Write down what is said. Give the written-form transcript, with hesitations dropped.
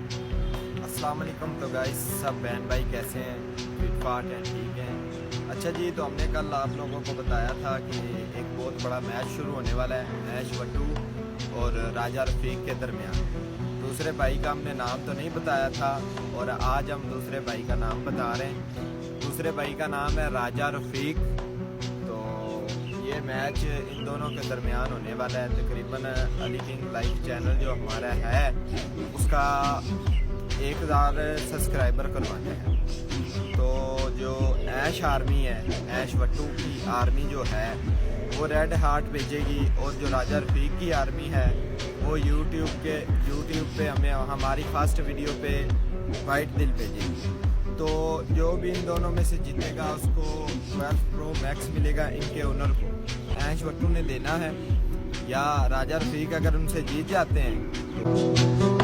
अस्सलाम वालेकुम। तो गाइस सब बहन भाई कैसे हैं? फिट फाट हैं, ठीक हैं? अच्छा जी, तो हमने कल आप लोगों को बताया था कि एक बहुत बड़ा मैच शुरू होने वाला है, मैच वट्टू और राजा रफ़ीक के दरमियान। दूसरे भाई का हमने नाम तो नहीं बताया था और आज हम दूसरे भाई का नाम बता रहे हैं। दूसरे भाई का नाम है राजा रफ़ीक। तो ये मैच इन दोनों के दरमियान होने वाला है। तकरीबन अली किंग लाइव चैनल जो हमारा है उसका 1000 सब्सक्राइबर करवाने हैं। तो जो ऐश आर्मी है, ऐश वट्टू की आर्मी जो है वो रेड हार्ट भेजेगी और जो राजा रफ़ीक की आर्मी है वो यूट्यूब पे हमें हमारी फर्स्ट वीडियो पे वाइट दिल भेजेगी। तो जो भी इन दोनों में से जीतेगा उसको 12 प्रो मैक्स मिलेगा। इनके ओनर को ऐश वट्टू ने देना है या राजा रफ़ीक अगर उनसे जीत जाते हैं तो